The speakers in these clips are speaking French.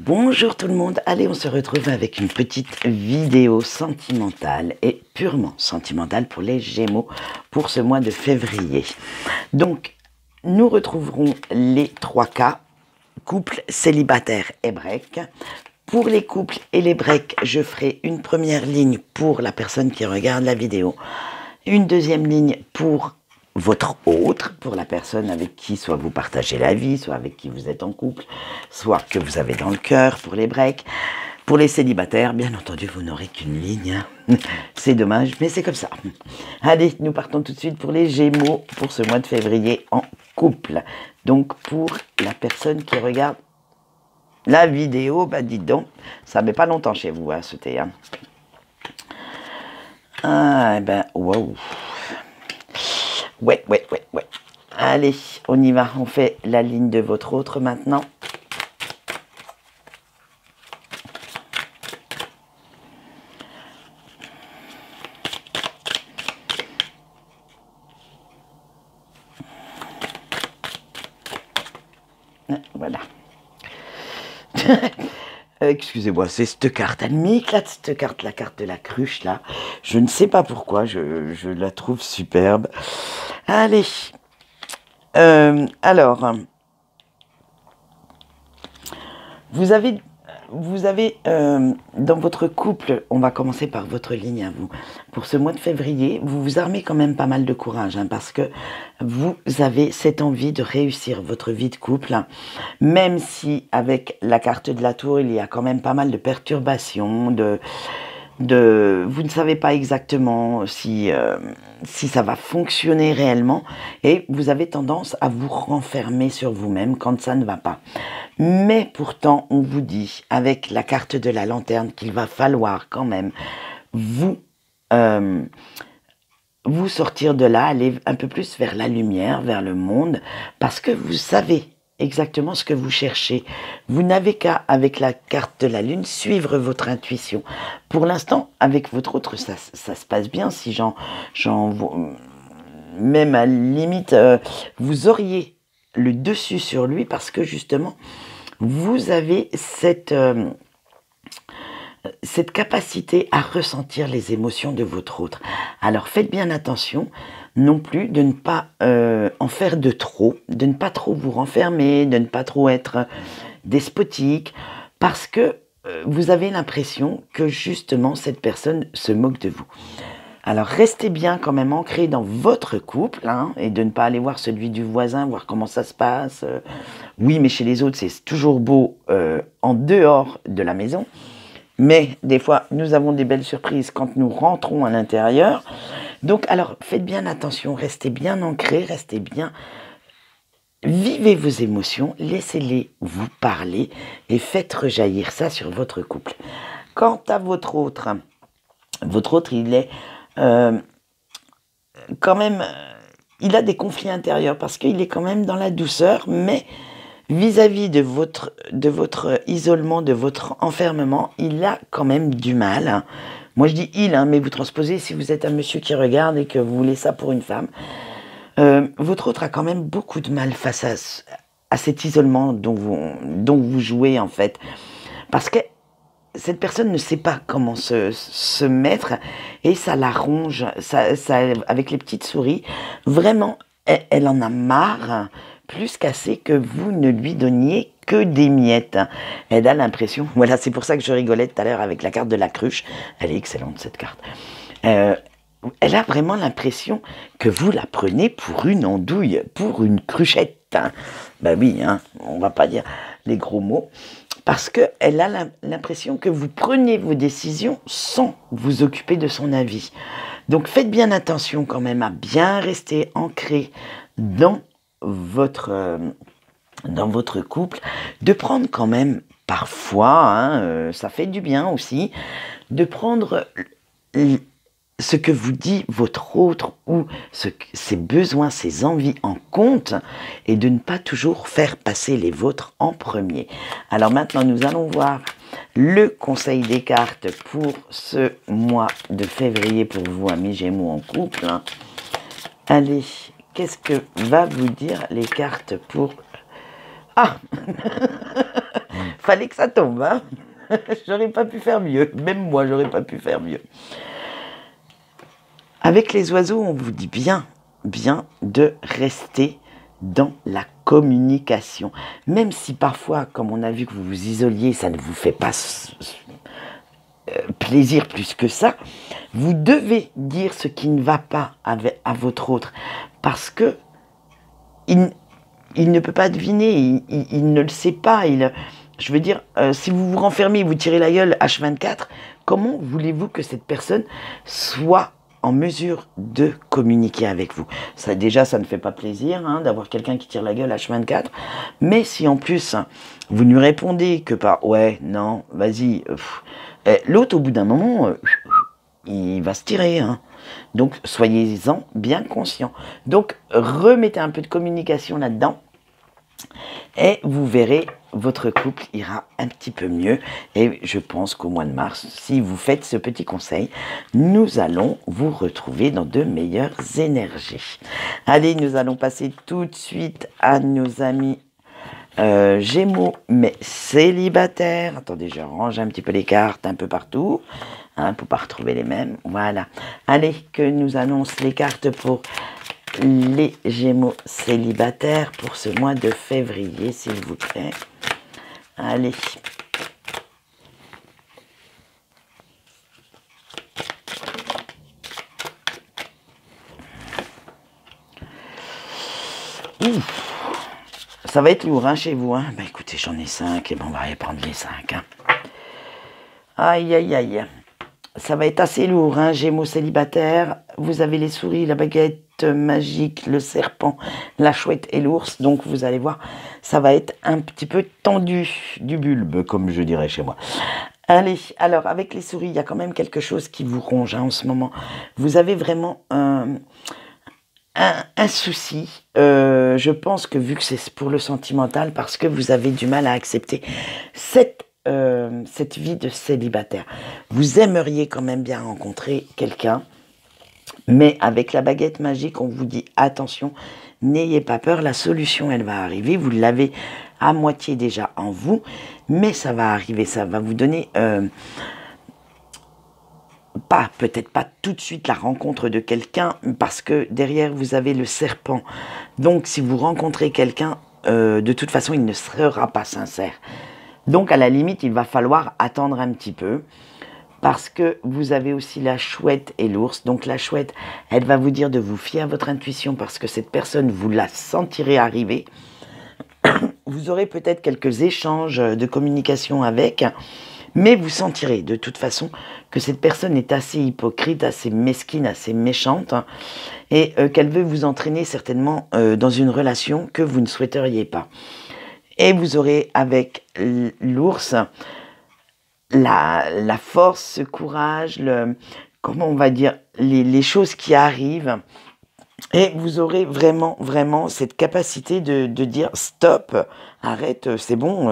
Bonjour tout le monde, allez on se retrouve avec une petite vidéo sentimentale et purement sentimentale pour les Gémeaux pour ce mois de février. Donc nous retrouverons les 3 cas, couple, célibataire et break. Pour les couples et les breaks, je ferai une première ligne pour la personne qui regarde la vidéo, une deuxième ligne pour votre autre, pour la personne avec qui soit vous partagez la vie, soit avec qui vous êtes en couple, soit que vous avez dans le cœur pour les breaks. Pour les célibataires, bien entendu, vous n'aurez qu'une ligne. C'est dommage, mais c'est comme ça. Allez, nous partons tout de suite pour les Gémeaux pour ce mois de février en couple. Donc, pour la personne qui regarde la vidéo, bah dites donc, ça met pas longtemps chez vous, hein, ce thé. Hein. Ah, ben, wow. Ouais. Allez, on y va. On fait la ligne de votre autre maintenant. Voilà. Excusez-moi, c'est cette carte. Elle m'éclate cette carte, la carte de la cruche là. Je ne sais pas pourquoi, je la trouve superbe. Allez. Alors, vous avez dans votre couple, on va commencer par votre ligne à vous. Pour ce mois de février, vous vous armez quand même pas mal de courage, hein, parce que vous avez cette envie de réussir votre vie de couple, hein, même si avec la carte de la tour, il y a quand même pas mal de perturbations, vous ne savez pas exactement si ça va fonctionner réellement et vous avez tendance à vous renfermer sur vous-même quand ça ne va pas. Mais pourtant, on vous dit avec la carte de la lanterne qu'il va falloir quand même vous sortir de là, aller un peu plus vers la lumière, vers le monde, parce que vous savez exactement ce que vous cherchez. Vous n'avez qu'à, avec la carte de la lune, suivre votre intuition. Pour l'instant, avec votre autre, ça se passe bien. Si même à la limite, vous auriez le dessus sur lui parce que justement, vous avez cette capacité à ressentir les émotions de votre autre. Alors faites bien attention non plus de ne pas en faire de trop, de ne pas trop vous renfermer, de ne pas trop être despotique, parce que vous avez l'impression que justement cette personne se moque de vous. Alors restez bien quand même ancré dans votre couple, hein, et de ne pas aller voir celui du voisin, voir comment ça se passe. Oui, mais chez les autres, c'est toujours beau en dehors de la maison. Mais des fois, nous avons des belles surprises quand nous rentrons à l'intérieur. Donc, alors, faites bien attention, restez bien ancrés, restez bien... Vivez vos émotions, laissez-les vous parler et faites rejaillir ça sur votre couple. Quant à votre autre, il est quand même... il a des conflits intérieurs parce qu'il est quand même dans la douceur, mais... vis-à-vis de votre isolement, de votre enfermement, il a quand même du mal. Moi, je dis il, hein, mais vous transposez si vous êtes un monsieur qui regarde et que vous voulez ça pour une femme. Votre autre a quand même beaucoup de mal face à cet isolement dont vous jouez, en fait. Parce que cette personne ne sait pas comment se mettre et ça la ronge, avec les petites souris. Vraiment, elle en a marre, plus qu'assez que vous ne lui donniez que des miettes. Elle a l'impression, voilà, c'est pour ça que je rigolais tout à l'heure avec la carte de la cruche. Elle est excellente cette carte. Elle a vraiment l'impression que vous la prenez pour une andouille, pour une cruchette. Ben oui, hein, on va pas dire les gros mots. Parce qu'elle a l'impression que vous prenez vos décisions sans vous occuper de son avis. Donc faites bien attention quand même à bien rester ancré dans votre couple, de prendre quand même parfois, hein, ça fait du bien aussi, de prendre ce que vous dit votre autre ou ses besoins, ses envies en compte et de ne pas toujours faire passer les vôtres en premier. Alors maintenant, nous allons voir le conseil des cartes pour ce mois de février pour vous, amis Gémeaux en couple. Allez, qu'est-ce que va vous dire les cartes pour... Ah Fallait que ça tombe, hein. J'aurais pas pu faire mieux. Même moi, j'aurais pas pu faire mieux. Avec les oiseaux, on vous dit bien de rester dans la communication. Même si parfois, comme on a vu que vous vous isoliez, ça ne vous fait pas plaisir plus que ça, vous devez dire ce qui ne va pas à votre autre. Parce que il ne peut pas deviner, il ne le sait pas. Je veux dire, si vous vous renfermez, vous tirez la gueule H24, comment voulez-vous que cette personne soit en mesure de communiquer avec vous? Ça, déjà, ça ne fait pas plaisir hein, d'avoir quelqu'un qui tire la gueule H24. Mais si en plus, vous ne lui répondez que par « ouais, non, vas-y », l'autre, au bout d'un moment, il va se tirer. Hein. Donc, soyez-en bien conscient. Donc, remettez un peu de communication là-dedans. Et vous verrez, votre couple ira un petit peu mieux. Et je pense qu'au mois de mars, si vous faites ce petit conseil, nous allons vous retrouver dans de meilleures énergies. Allez, nous allons passer tout de suite à nos amis Gémeaux, mais célibataires. Attendez, je range un petit peu les cartes un peu partout, hein, pour ne pas retrouver les mêmes. Voilà. Allez, que nous annonce les cartes pour les Gémeaux célibataires pour ce mois de février, s'il vous plaît. Allez. Ouf. Ça va être lourd hein, chez vous. Hein. Ben, écoutez, j'en ai 5 et bon, on va y prendre les 5. Hein. Aïe, aïe, aïe. Ça va être assez lourd, hein, Gémeaux célibataires. Vous avez les souris, la baguette magique, le serpent, la chouette et l'ours. Donc, vous allez voir, ça va être un petit peu tendu du bulbe, comme je dirais chez moi. Allez, alors, avec les souris, il y a quand même quelque chose qui vous ronge hein, en ce moment. Vous avez vraiment un souci. Je pense que vu que c'est pour le sentimental, parce que vous avez du mal à accepter cette vie de célibataire. Vous aimeriez quand même bien rencontrer quelqu'un, mais avec la baguette magique, on vous dit attention, n'ayez pas peur, la solution elle va arriver, vous l'avez à moitié déjà en vous, mais ça va arriver, ça va vous donner peut-être pas tout de suite la rencontre de quelqu'un, parce que derrière vous avez le serpent, donc si vous rencontrez quelqu'un, de toute façon il ne sera pas sincère. Donc, à la limite, il va falloir attendre un petit peu parce que vous avez aussi la chouette et l'ours. Donc, la chouette, elle va vous dire de vous fier à votre intuition parce que cette personne, vous la sentirez arriver. Vous aurez peut-être quelques échanges de communication avec, mais vous sentirez de toute façon que cette personne est assez hypocrite, assez mesquine, assez méchante et qu'elle veut vous entraîner certainement dans une relation que vous ne souhaiteriez pas. Et vous aurez avec l'ours la force, ce courage, comment on va dire, les choses qui arrivent. Et vous aurez vraiment cette capacité de dire stop, arrête, c'est bon,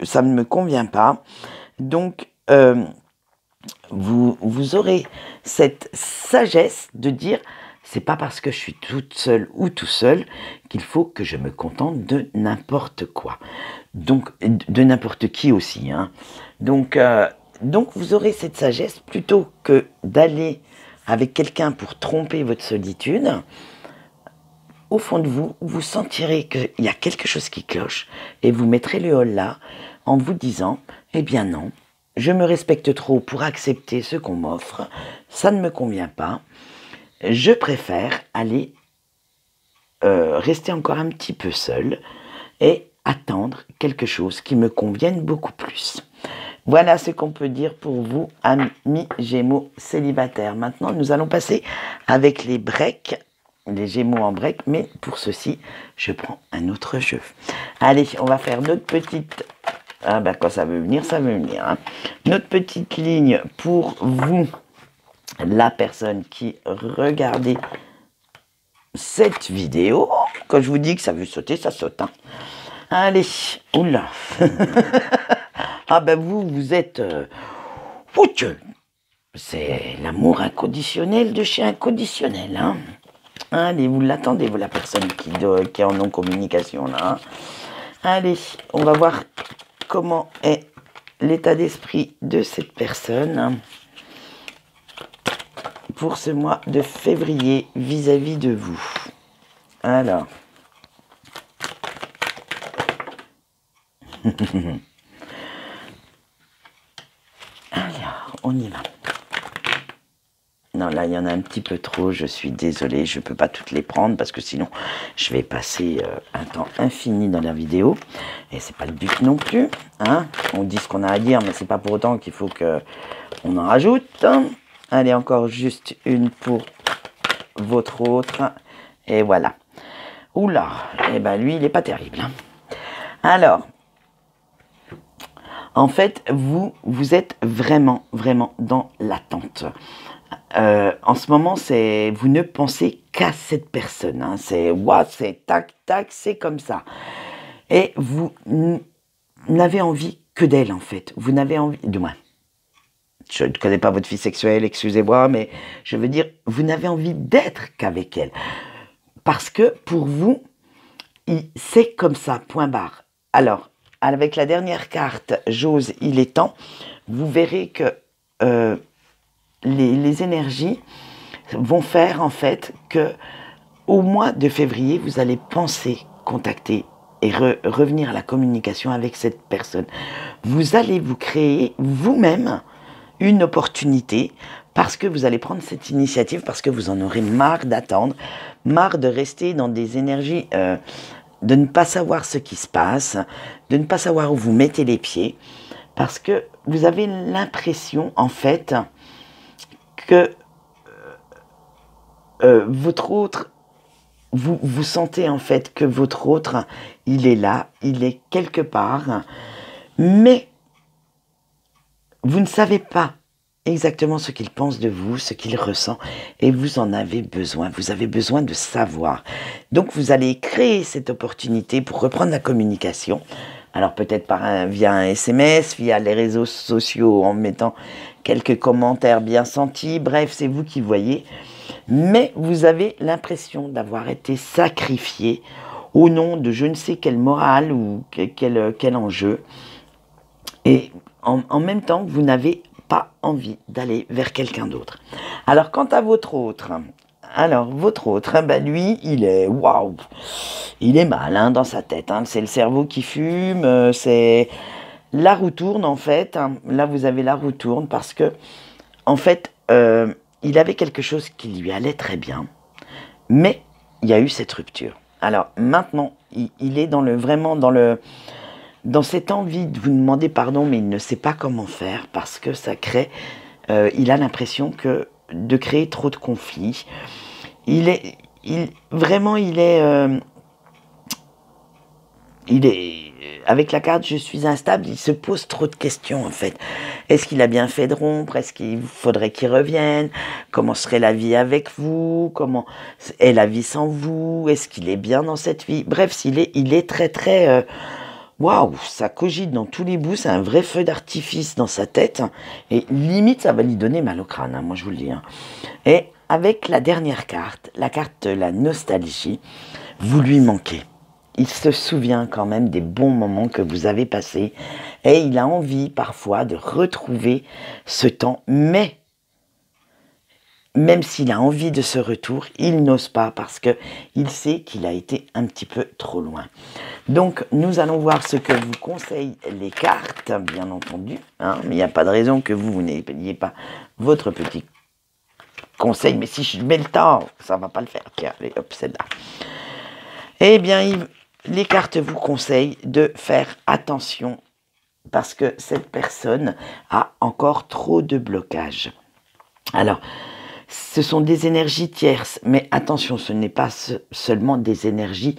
ça ne me convient pas. Donc, vous aurez cette sagesse de dire c'est pas parce que je suis toute seule ou tout seul qu'il faut que je me contente de n'importe quoi. Donc, de n'importe qui aussi. Hein. Donc, vous aurez cette sagesse plutôt que d'aller avec quelqu'un pour tromper votre solitude. Au fond de vous, vous sentirez qu'il y a quelque chose qui cloche et vous mettrez le holà en vous disant « Eh bien non, je me respecte trop pour accepter ce qu'on m'offre, ça ne me convient pas. » Je préfère aller rester encore un petit peu seule et attendre quelque chose qui me convienne beaucoup plus. Voilà ce qu'on peut dire pour vous, amis Gémeaux célibataires. Maintenant, nous allons passer avec les breaks, les Gémeaux en break, mais pour ceci, je prends un autre jeu. Allez, on va faire notre petite... Ah ben quand ça veut venir, ça veut venir. Hein. Notre petite ligne pour vous, la personne qui regardait cette vidéo. Quand je vous dis que ça veut sauter, ça saute. Hein. Allez, oula. Ah ben vous êtes... c'est l'amour inconditionnel de chez inconditionnel. Hein. Allez, vous l'attendez, vous, la personne qui est en non-communication, là. Hein. Allez, on va voir comment est l'état d'esprit de cette personne pour ce mois de février vis-à-vis de vous. Alors. Alors, on y va. Non, là, il y en a un petit peu trop, je suis désolée, je ne peux pas toutes les prendre parce que sinon, je vais passer un temps infini dans la vidéo. Et c'est pas le but non plus. Hein. On dit ce qu'on a à dire, mais c'est pas pour autant qu'il faut qu'on en rajoute. Allez, encore juste une pour votre autre. Et voilà. Oula, eh ben lui, il n'est pas terrible. Alors, en fait, vous êtes vraiment dans l'attente. En ce moment, vous ne pensez qu'à cette personne. Hein. C'est tac, tac, c'est comme ça. Et vous n'avez envie que d'elle, en fait. Vous n'avez envie, du moins, je ne connais pas votre vie sexuelle, excusez-moi, mais je veux dire, vous n'avez envie d'être qu'avec elle. Parce que pour vous, c'est comme ça, point barre. Alors, avec la dernière carte, j'ose, il est temps, vous verrez que les énergies vont faire en fait que au mois de février, vous allez penser, contacter et revenir à la communication avec cette personne. Vous allez vous créer vous-même une opportunité parce que vous allez prendre cette initiative, parce que vous en aurez marre d'attendre, marre de rester dans des énergies, de ne pas savoir ce qui se passe, de ne pas savoir où vous mettez les pieds, parce que vous avez l'impression en fait que votre autre, vous sentez en fait que votre autre, il est là, il est quelque part, mais vous ne savez pas exactement ce qu'il pense de vous, ce qu'il ressent, et vous en avez besoin, vous avez besoin de savoir. Donc vous allez créer cette opportunité pour reprendre la communication, alors peut-être via un SMS, via les réseaux sociaux, en mettant quelques commentaires bien sentis, bref, c'est vous qui voyez, mais vous avez l'impression d'avoir été sacrifié au nom de je ne sais quelle morale ou quel enjeu, et en même temps, vous n'avez pas envie d'aller vers quelqu'un d'autre. Alors, quant à votre autre, ben lui, il est waouh, il est mal hein, dans sa tête. Hein. C'est le cerveau qui fume, c'est la roue tourne en fait. Hein. Là, vous avez la roue tourne parce que, en fait, il avait quelque chose qui lui allait très bien, mais il y a eu cette rupture. Alors maintenant, il est vraiment dans cette envie de vous demander pardon, mais il ne sait pas comment faire parce que ça crée, il a l'impression de créer trop de conflits. Avec la carte je suis instable, il se pose trop de questions en fait. Est-ce qu'il a bien fait de rompre? Est-ce qu'il faudrait qu'il revienne? Comment serait la vie avec vous? Comment est la vie sans vous? Est-ce qu'il est bien dans cette vie? Bref, il est très très... waouh, ça cogite dans tous les bouts, c'est un vrai feu d'artifice dans sa tête. Et limite, ça va lui donner mal au crâne, hein, moi je vous le dis. Hein. Et avec la dernière carte, la carte de la nostalgie, vous lui manquez. Il se souvient quand même des bons moments que vous avez passés. Et il a envie parfois de retrouver ce temps. Mais, même s'il a envie de ce retour, il n'ose pas parce qu'il sait qu'il a été un petit peu trop loin. Donc, nous allons voir ce que vous conseillent les cartes, bien entendu. Hein, mais il n'y a pas de raison que vous n'ayez pas votre petit conseil. Mais si je mets le temps, ça ne va pas le faire. Tiens, allez, hop, celle-là. Eh bien, les cartes vous conseillent de faire attention parce que cette personne a encore trop de blocages. Alors, ce sont des énergies tierces, mais attention, ce n'est pas seulement des énergies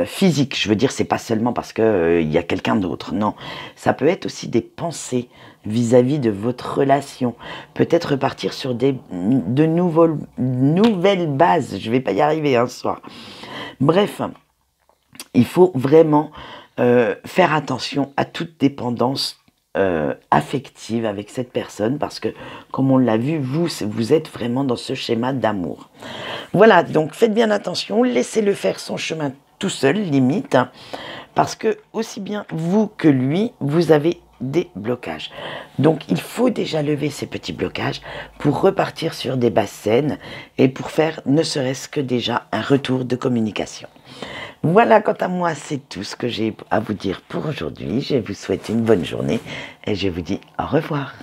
physiques. Je veux dire, c'est pas seulement parce que y a quelqu'un d'autre. Non, ça peut être aussi des pensées vis-à-vis de votre relation. Peut-être repartir sur de nouvelles bases. Je vais pas y arriver ce soir. Bref, il faut vraiment faire attention à toute dépendance affective avec cette personne parce que, comme on l'a vu, vous êtes vraiment dans ce schéma d'amour. Voilà, donc faites bien attention, laissez-le faire son chemin tout seul, limite, hein, parce que aussi bien vous que lui, vous avez des blocages. Donc il faut déjà lever ces petits blocages pour repartir sur des bases saines et pour faire ne serait-ce que déjà un retour de communication. Voilà, quant à moi, c'est tout ce que j'ai à vous dire pour aujourd'hui. Je vous souhaite une bonne journée et je vous dis au revoir.